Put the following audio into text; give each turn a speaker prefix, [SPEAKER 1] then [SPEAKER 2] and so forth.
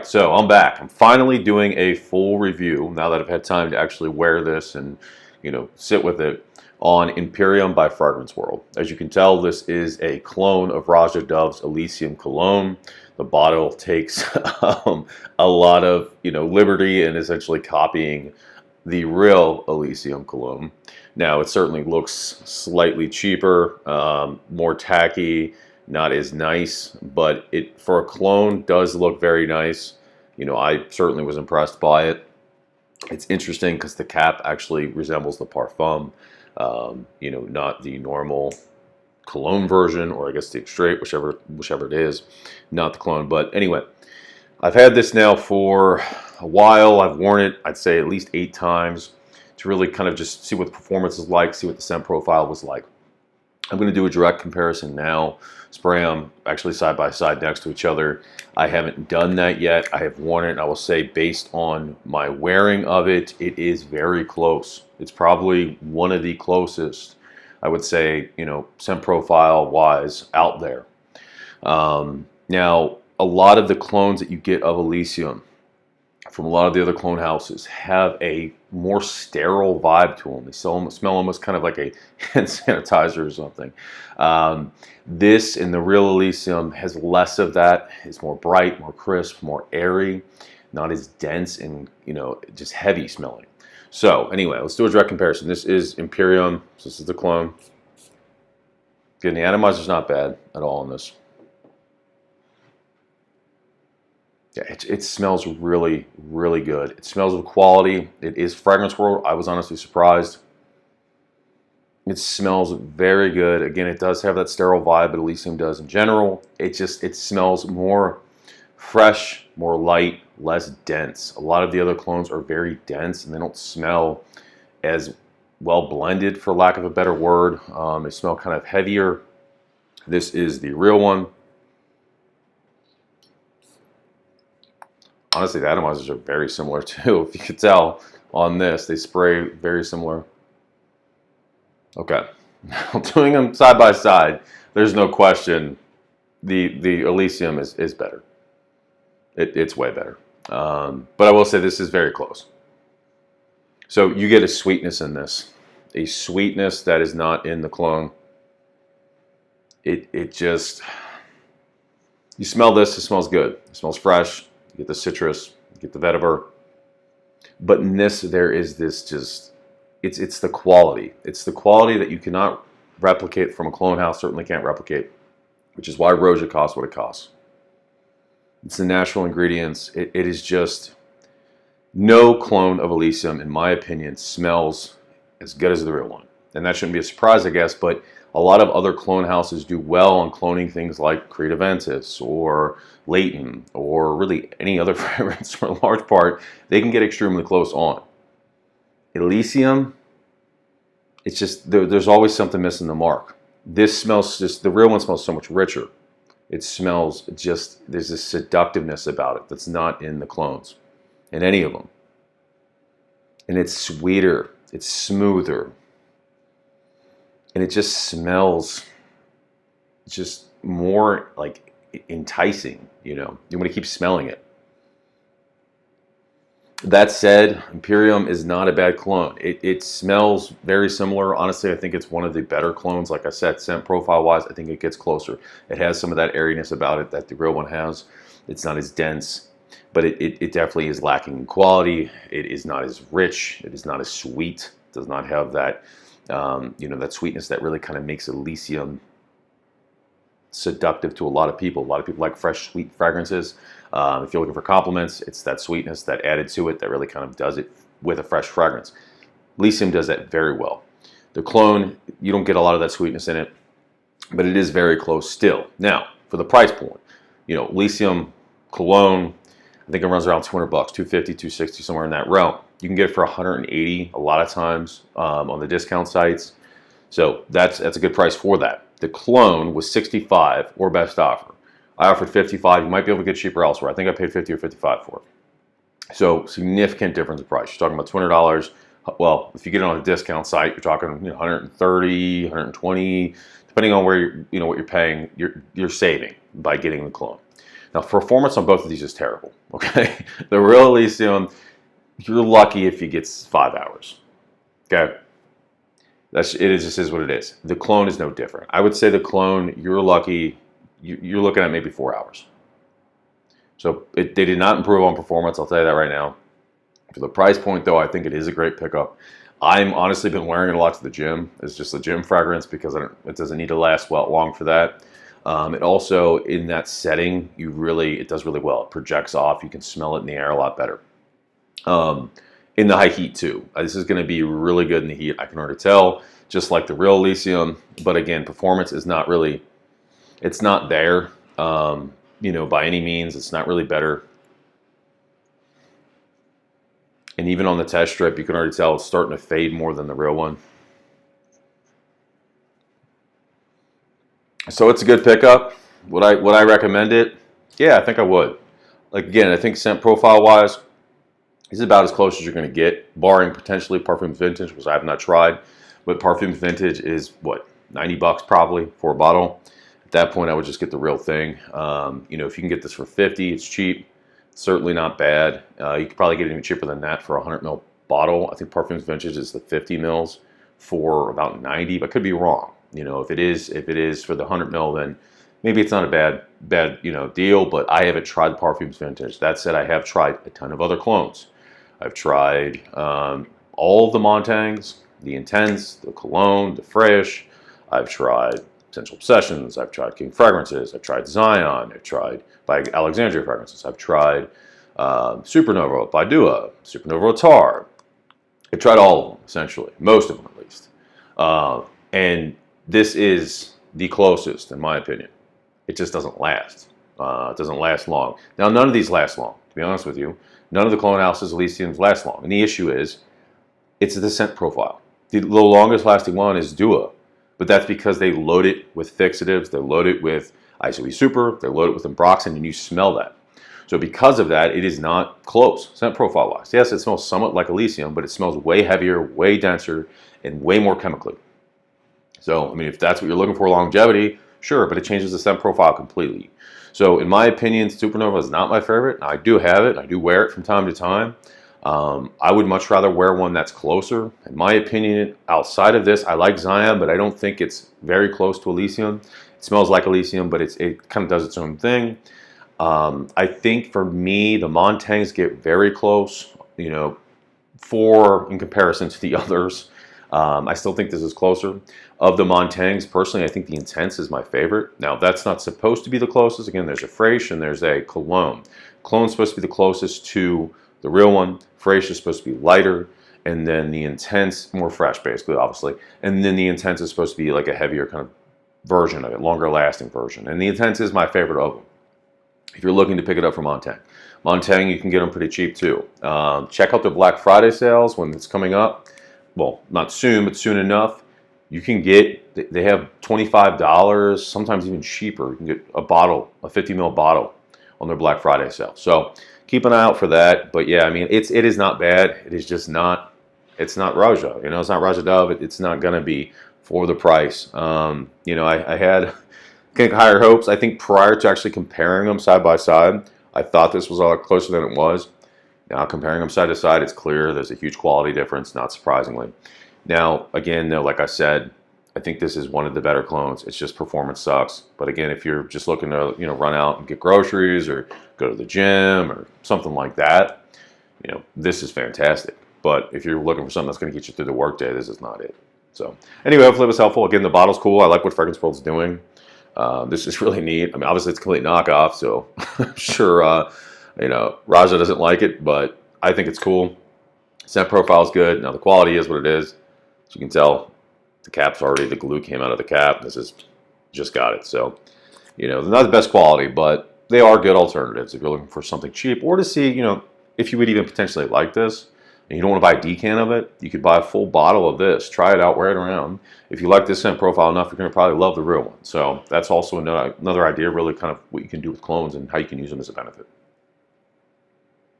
[SPEAKER 1] So I'm back. I'm finally doing a full review now that I've had time to actually wear this and, sit with it on Imperium by Fragrance World. As you can tell, this is a clone of Roja Dove's Elysium Cologne. The bottle takes a lot of, liberty in essentially copying the real Elysium Cologne. Now, it certainly looks slightly cheaper, more tacky, not as nice, but it for a clone does look very nice. I certainly was impressed by it. It's interesting because the cap actually resembles the Parfum, not the normal cologne version, or I guess the extrait, whichever it is, not the clone. But anyway, I've had this now for a while. I've worn it, I'd say at least 8 times to really kind of just see what the performance is like, see what the scent profile was like. I'm going to do a direct comparison now, spray them actually side by side next to each other. I haven't done that yet. I have worn it, and I will say based on my wearing of it, it is very close. It's probably one of the closest, I would say, scent profile wise out there. Now, a lot of the clones that you get of Elysium from a lot of the other clone houses have a more sterile vibe to them. They smell almost kind of like a hand sanitizer or something. This in the real Elysium has less of that. It's more bright, more crisp, more airy, not as dense and just heavy smelling. So anyway, let's do a direct comparison. This is Imperium. So this is the clone. Again, the Atomizer's not bad at all in this. Yeah, it smells really, really good. It smells of quality. It is Fragrance World. I was honestly surprised. It smells very good. Again, it does have that sterile vibe, but Elysium does in general. It smells more fresh, more light, less dense. A lot of the other clones are very dense, and they don't smell as well blended, for lack of a better word. They smell kind of heavier. This is the real one. Honestly, the atomizers are very similar too. If you could tell on this, they spray very similar. Okay, now doing them side by side, there's no question the Elysium is better. It's way better. But I will say this is very close. So you get a sweetness in this, a sweetness that is not in the clone. It just, you smell this, it smells good. It smells fresh. You get the citrus, you get the vetiver. But in this, there is this just, it's the quality. It's the quality that you cannot replicate from a clone house, certainly can't replicate, which is why Roja costs what it costs. It's the natural ingredients. It is just, no clone of Elysium, in my opinion, smells as good as the real one. And that shouldn't be a surprise, I guess, but a lot of other clone houses do well on cloning things like Creed Aventus or Leighton or really any other fragrance for a large part. They can get extremely close on. Elysium, it's just, there's always something missing the mark. This smells just, the real one smells so much richer. It smells just, there's this seductiveness about it that's not in the clones, in any of them. And it's sweeter, it's smoother. And it just smells just more like enticing, You want to keep smelling it. That said, Imperium is not a bad clone. It smells very similar. Honestly, I think it's one of the better clones. Like I said, scent profile-wise, I think it gets closer. It has some of that airiness about it that the real one has. It's not as dense, but it definitely is lacking in quality. It is not as rich. It is not as sweet. It does not have that that sweetness that really kind of makes Elysium seductive to a lot of people. A lot of people like fresh, sweet fragrances. If you're looking for compliments, it's that sweetness that added to it that really kind of does it with a fresh fragrance. Elysium does that very well. The clone, you don't get a lot of that sweetness in it, but it is very close still. Now, for the price point, Elysium Cologne, I think it runs around $200, $250, $260, somewhere in that realm. You can get it for $180 a lot of times on the discount sites. So that's a good price for that. The clone was $65 or best offer. I offered $55. You might be able to get cheaper elsewhere. I think I paid $50 or $55 for it. So significant difference in price. You're talking about $200. Well, if you get it on a discount site, you're talking $130, $120, depending on where what you're paying. You're saving by getting the clone. Now, performance on both of these is terrible, okay? The real Elysium, you're lucky if you get 5 hours, okay? It just is what it is. The clone is no different. I would say the clone, you're lucky, you're looking at maybe 4 hours. So they did not improve on performance, I'll tell you that right now. For the price point, though, I think it is a great pickup. I'm honestly been wearing it a lot to the gym. It's just a gym fragrance because it doesn't need to last long for that. It also, in that setting, it does really well. It projects off. You can smell it in the air a lot better. In the high heat, too. This is going to be really good in the heat. I can already tell, just like the real Elysium. But again, performance is not really, it's not there, by any means. It's not really better. And even on the test strip, you can already tell it's starting to fade more than the real one. So it's a good pickup. Would I recommend it? Yeah, I think I would. Like, again, I think scent profile wise, this is about as close as you're going to get, barring potentially Parfums Vintage, which I have not tried. But Parfums Vintage is what, $90 probably for a bottle. At that point, I would just get the real thing. If you can get this for $50, it's cheap. Certainly not bad. You could probably get it even cheaper than that for a 100 ml bottle. I think Parfums Vintage is the 50 mils for about 90, but I could be wrong. If it is for the 100 ml, then maybe it's not a bad deal. But I haven't tried the Parfums Vintage. That said, I have tried a ton of other clones. I've tried all of the Montangs, the Intense, the Cologne, the Fresh. I've tried Essential Obsessions. I've tried King Fragrances. I've tried Zion. I've tried by Alexandria Fragrances. I've tried Supernova by Dua, Supernova Tar. I've tried all of them, essentially. Most of them, at least. And this is the closest, in my opinion. It just doesn't last. It doesn't last long. Now, none of these last long, to be honest with you. None of the clone houses, Elysiums, last long. And the issue is, it's the scent profile. The longest lasting one is Dua. But that's because they load it with fixatives. They load it with ISOE Super. They load it with Ambroxan, and you smell that. So because of that, it is not close, scent profile-wise. Yes, it smells somewhat like Elysium, but it smells way heavier, way denser, and way more chemically. So, if that's what you're looking for, longevity, sure, but it changes the scent profile completely. So, in my opinion, Supernova is not my favorite. Now, I do have it. I do wear it from time to time. I would much rather wear one that's closer. In my opinion, outside of this, I like Zion, but I don't think it's very close to Elysium. It smells like Elysium, but it kind of does its own thing. I think for me, the Montangs get very close, in comparison to the others. I still think this is closer. Of the Montangs, personally, I think the Intense is my favorite. Now, that's not supposed to be the closest. Again, there's a Fresh and there's a Cologne. Cologne's supposed to be the closest to the real one. Fresh is supposed to be lighter. And then the Intense, more fresh, basically, obviously. And then the Intense is supposed to be like a heavier kind of version of it, longer lasting version. And the Intense is my favorite of them. If you're looking to pick it up from Montang. Montang, you can get them pretty cheap too. Check out their Black Friday sales when it's coming up. Well, not soon, but soon enough. You can get, they have $25, sometimes even cheaper. You can get a bottle, a 50 ml bottle on their Black Friday sale. So keep an eye out for that. But yeah, it is not bad. It is just not, it's not Roja. It's not Roja Dove. It's not going to be for the price. I had higher hopes. I think prior to actually comparing them side by side, I thought this was a lot closer than it was. Now, comparing them side to side, it's clear there's a huge quality difference, not surprisingly. Now, again, though, like I said, I think this is one of the better clones. It's just performance sucks. But again, if you're just looking to, run out and get groceries or go to the gym or something like that, this is fantastic. But if you're looking for something that's going to get you through the workday, this is not it. So anyway, hopefully it was helpful. Again, the bottle's cool. I like what Fragrance World's doing. This is really neat. Obviously it's a complete knockoff, so I'm sure, Roja doesn't like it, but I think it's cool. Scent profile is good. Now the quality is what it is. As you can tell, the cap's already, the glue came out of the cap. This is just got it. So, they're not the best quality, but they are good alternatives if you're looking for something cheap or to see, if you would even potentially like this. And you don't want to buy a decan of it, you could buy a full bottle of this. Try it out, wear it around. If you like this scent profile enough, you're going to probably love the real one. So that's also another idea, really kind of what you can do with clones and how you can use them as a benefit.